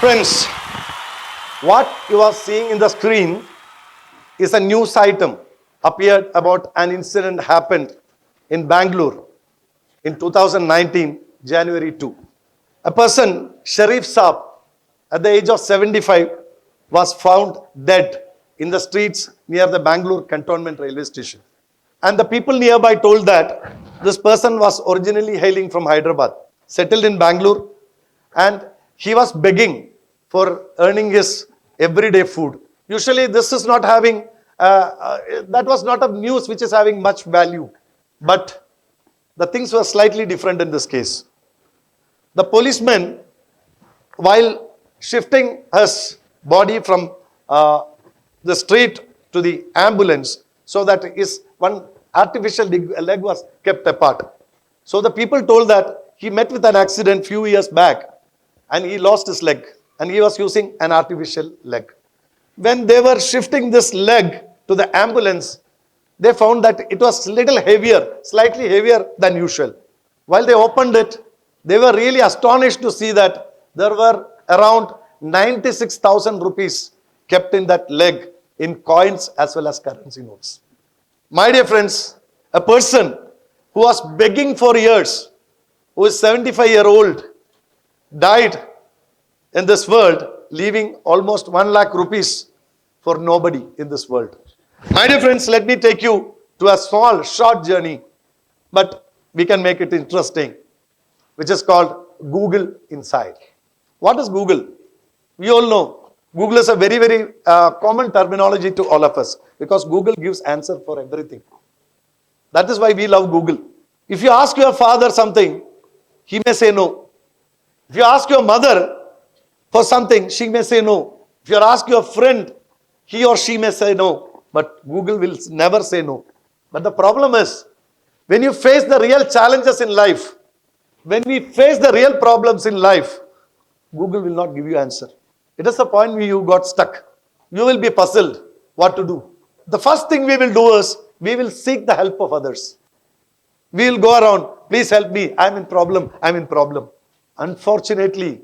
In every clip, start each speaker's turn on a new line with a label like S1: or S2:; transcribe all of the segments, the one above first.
S1: Friends, what you are seeing in the screen is a news item appeared about an incident happened in Bangalore in 2019, January 2. A person, Sharif Saab, at the age of 75, was found dead in the streets near the Bangalore Cantonment railway station. And the people nearby told that this person was originally hailing from Hyderabad, settled in Bangalore, and he was begging for earning his everyday food. Usually this is not having, that was not a news which is having much value. But the things were slightly different in this case. The policeman, while shifting his body from the street to the ambulance so that his one artificial leg was kept apart. So the people told that he met with an accident few years back and he lost his leg and he was using an artificial leg. When they were shifting this leg to the ambulance, they found that it was little heavier, slightly heavier than usual. While they opened it, they were really astonished to see that there were around 96,000 rupees kept in that leg in coins as well as currency notes. My dear friends, a person who was begging for years, who is 75-year-old, died in this world, leaving almost 1 lakh rupees for nobody in this world. My dear friends, let me take you to a small, short journey, but we can make it interesting, which is called Google Inside. What is Google? We all know Google is a very, very common terminology to all of us because Google gives answer for everything. That is why we love Google. If you ask your father something, he may say no. If you ask your mother for something, she may say no. If you ask your friend, he or she may say no. But Google will never say no. But the problem is, when you face the real challenges in life, when we face the real problems in life, Google will not give you answer. It is the point where you got stuck. You will be puzzled what to do. The first thing we will do is, we will seek the help of others. We will go around, please help me, I'm in problem, I'm in problem. Unfortunately,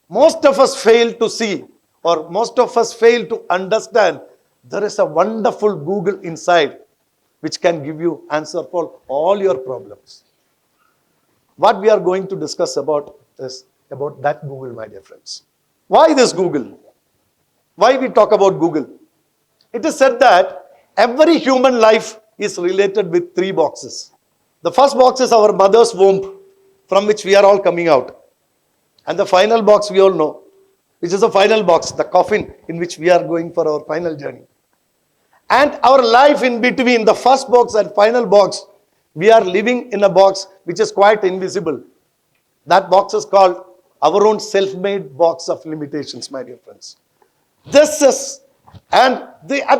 S1: most of us fail to see, or most of us fail to understand, there is a wonderful Google inside, which can give you answer for all your problems. What we are going to discuss about is about that Google, my dear friends. Why this Google? Why we talk about Google? It is said that every human life is related with 3 boxes. The first box is our mother's womb, from which we are all coming out. And the final box we all know, which is the final box, the coffin in which we are going for our final journey. And our life in between the first box and final box, we are living in a box which is quite invisible. That box is called our own self-made box of limitations, my dear friends. At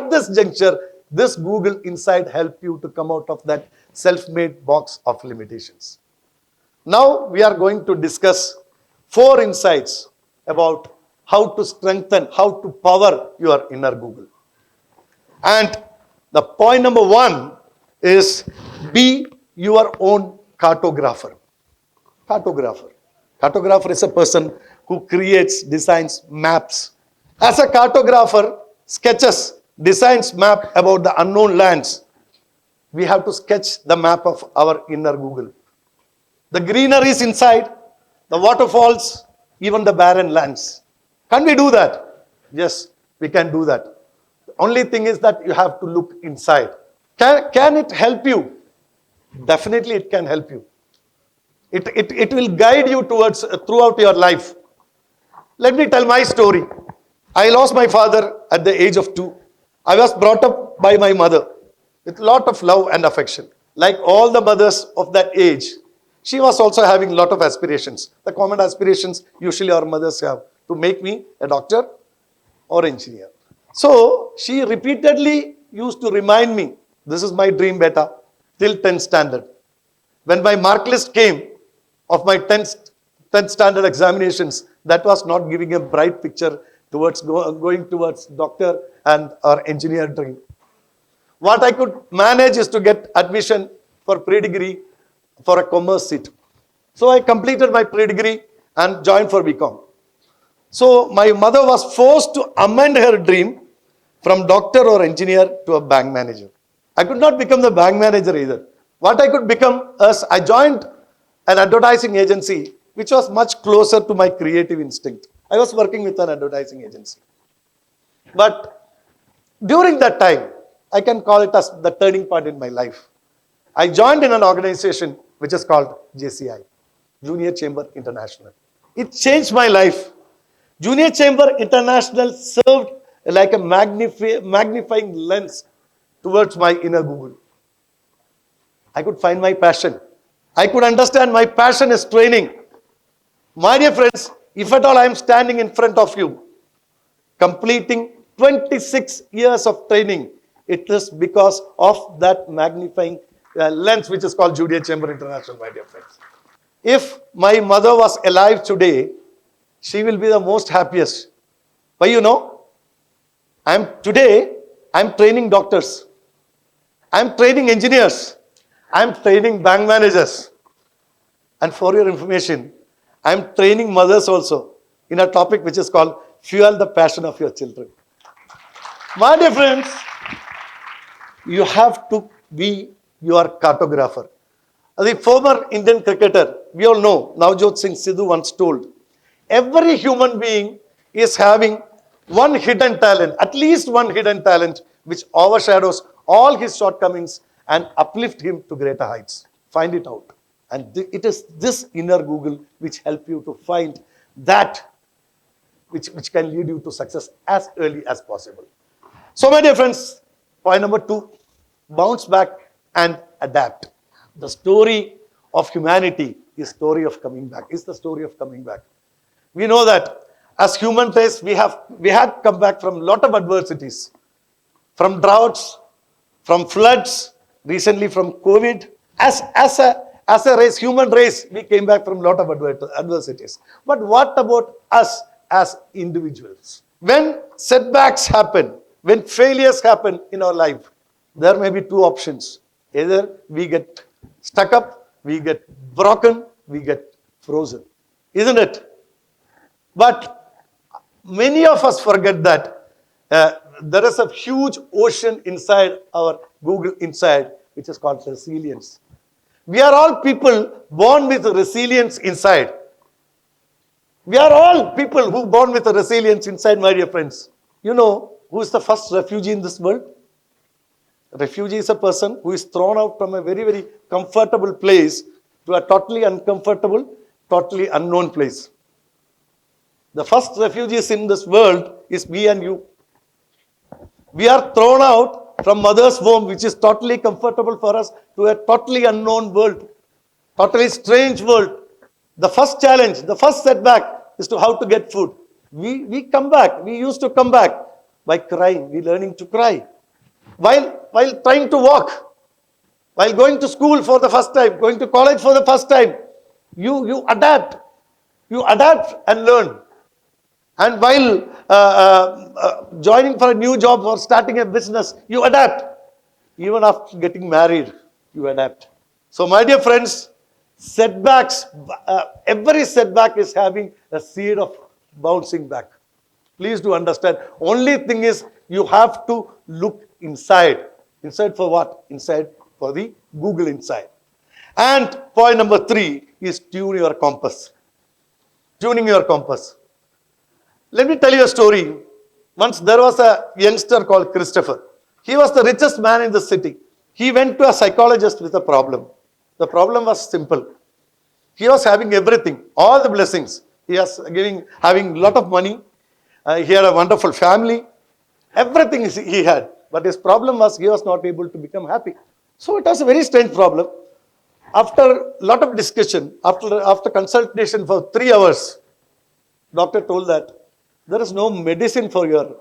S1: this juncture, this Google Inside help you to come out of that self-made box of limitations. Now we are going to discuss 4 insights about how to strengthen, how to power your inner Google. And the point number 1 is be your own cartographer. Cartographer. Cartographer is a person who creates, designs, maps. As a cartographer, sketches, designs map about the unknown lands. We have to sketch the map of our inner Google. The greenery is inside, the waterfalls, even the barren lands. Can we do that? Yes, we can do that. The only thing is that you have to look inside. Can it help you? Definitely it can help you. It will guide you throughout your life. Let me tell my story. I lost my father at the age of 2. I was brought up by my mother with a lot of love and affection. Like all the mothers of that age, she was also having a lot of aspirations. The common aspirations usually our mothers have, to make me a doctor or engineer. So she repeatedly used to remind me, this is my dream, beta, till 10th standard. When my mark list came of my 10th standard examinations, that was not giving a bright picture towards going towards doctor and or engineer dream. What I could manage is to get admission for pre-degree for a commerce seat. So I completed my pre-degree and joined for BCom. So my mother was forced to amend her dream from doctor or engineer to a bank manager. I could not become the bank manager either. What I could become is I joined an advertising agency which was much closer to my creative instinct. I was working with an advertising agency. But during that time, I can call it as the turning point in my life. I joined in an organization which is called JCI, Junior Chamber International. It changed my life. Junior Chamber International served like a magnifying lens towards my inner Google. I could find my passion. I could understand my passion is training. My dear friends, if at all I am standing in front of you, completing 26 years of training, it is because of that magnifying lens which is called Junior Chamber International, my dear friends. If my mother was alive today, she will be the most happiest. Why you know? I'm training doctors. I'm training engineers. I'm training bank managers. And for your information, I'm training mothers also in a topic which is called fuel the passion of your children. My dear friends, you have to be your cartographer. The former Indian cricketer, we all know, Navjot Singh Sidhu once told, every human being is having one hidden talent, at least one hidden talent, which overshadows all his shortcomings and uplift him to greater heights. Find it out. And it is this inner Google which help you to find that which can lead you to success as early as possible. So my dear friends, point number 2, bounce back and adapt. The story of humanity is the story of coming back. We know that as human race, we had come back from a lot of adversities, from droughts, from floods, recently from COVID. As a race, human race, we came back from a lot of adversities. But what about us as individuals? When setbacks happen, when failures happen in our life, there may be 2 options. Either we get stuck up, we get broken, we get frozen. Isn't it? But many of us forget that there is a huge ocean inside our Google inside, which is called resilience. We are all people born with resilience inside. We are all people who born with a resilience inside, my dear friends. You know who is the first refugee in this world? A refugee is a person who is thrown out from a very, very comfortable place to a totally uncomfortable, totally unknown place. The first refugees in this world is me and you. We are thrown out from mother's womb, which is totally comfortable for us, to a totally unknown world, totally strange world. The first challenge, the first setback is to how to get food. We come back. We used to come back by crying. We learning to cry. While trying to walk, while going to school for the first time, going to college for the first time, you adapt. You adapt and learn. And while joining for a new job or starting a business, you adapt. Even after getting married, you adapt. So my dear friends, setbacks, every setback is having a seed of bouncing back. Please do understand. Only thing is you have to look inside. Inside for what? Inside for the Google inside. And point number 3 is tune your compass. Tuning your compass. Let me tell you a story. Once there was a youngster called Christopher. He was the richest man in the city. He went to a psychologist with a problem. The problem was simple. He was having everything, all the blessings. He was having a lot of money. He had a wonderful family. Everything he had. But his problem was he was not able to become happy. So it was a very strange problem. After a lot of discussion, after consultation for 3 hours, doctor told that there is no medicine for your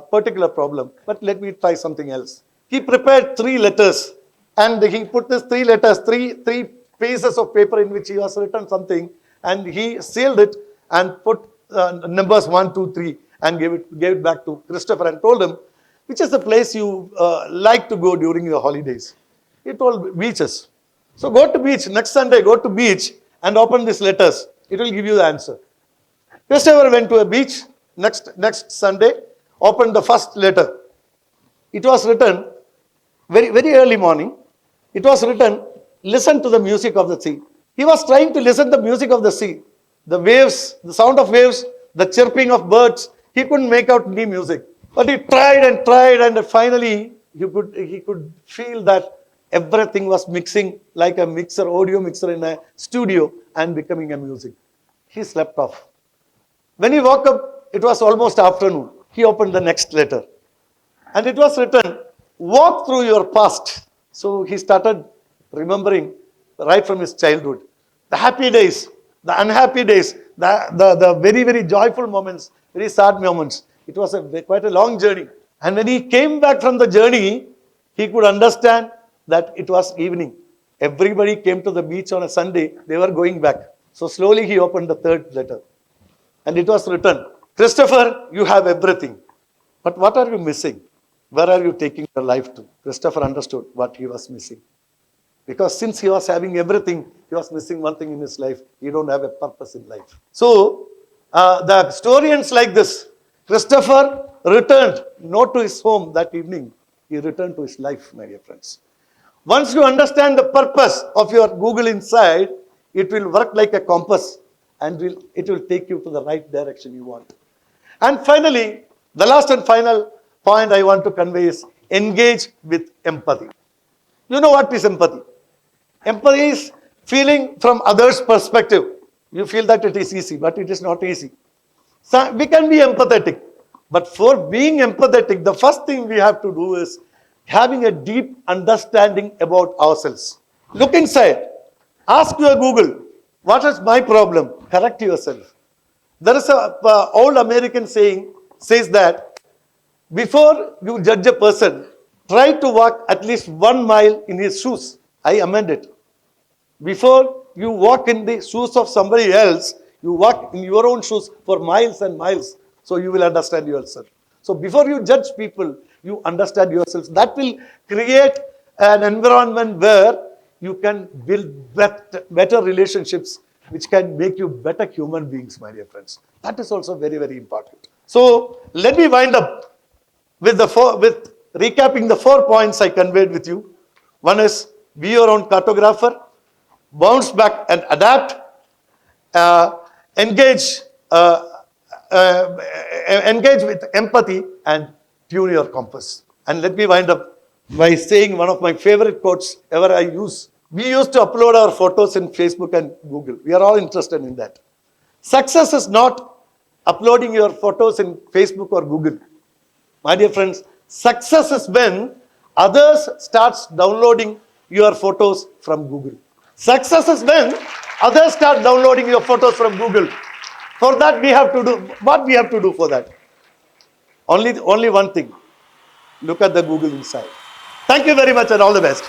S1: particular problem, but let me try something else. He prepared 3 letters and he put these 3 letters, three pieces of paper in which he was written something, and he sealed it and put numbers 1, 2, 3 and gave it back to Christopher and told him, which is the place you like to go during your holidays? He told beaches. So go to beach, next Sunday go to beach and open these letters. It will give you the answer. Christopher went to a beach next Sunday, opened the first letter. It was written very early morning. It was written, listen to the music of the sea. He was trying to listen to the music of the sea. The waves, the sound of waves, the chirping of birds. He couldn't make out any music. But he tried, and finally he could feel that everything was mixing like a mixer, audio mixer in a studio, and becoming a music. He slept off. When he woke up, it was almost afternoon. He opened the next letter. And it was written, walk through your past. So he started remembering right from his childhood. The happy days, the unhappy days, the very joyful moments, very sad moments. It was quite a long journey. And when he came back from the journey, he could understand that it was evening. Everybody came to the beach on a Sunday. They were going back. So slowly he opened the third letter. And it was written, Christopher, you have everything. But what are you missing? Where are you taking your life to? Christopher understood what he was missing. Because since he was having everything, he was missing one thing in his life. He don't have a purpose in life. So, the story ends like this. Christopher returned not to his home that evening. He returned to his life, my dear friends. Once you understand the purpose of your Google Inside, it will work like a compass, and it will take you to the right direction you want. And finally, the last and final point I want to convey is engage with empathy. You know what is empathy? Empathy is feeling from others' perspective. You feel that it is easy, but it is not easy. So we can be empathetic. But for being empathetic, the first thing we have to do is having a deep understanding about ourselves. Look inside. Ask your Google, what is my problem? Correct yourself. There is an old American saying, says that before you judge a person, try to walk at least 1 mile in his shoes. I amend it. Before you walk in the shoes of somebody else, you walk in your own shoes for miles and miles, so you will understand yourself. So before you judge people, you understand yourself. That will create an environment where you can build better relationships, which can make you better human beings, my dear friends. That is also very important. So let me wind up with recapping the 4 points I conveyed with you. One is, be your own cartographer, bounce back and adapt, engage with empathy, and tune your compass. And let me wind up by saying one of my favorite quotes ever I use. We used to upload our photos in Facebook and Google. We are all interested in that. Success is not uploading your photos in Facebook or Google. My dear friends, success is when others starts downloading your photos from Google. Success is when others start downloading your photos from Google. For that we have to do, what we have to do for that? Only one thing. Look at the Google Inside. Thank you very much and all the best.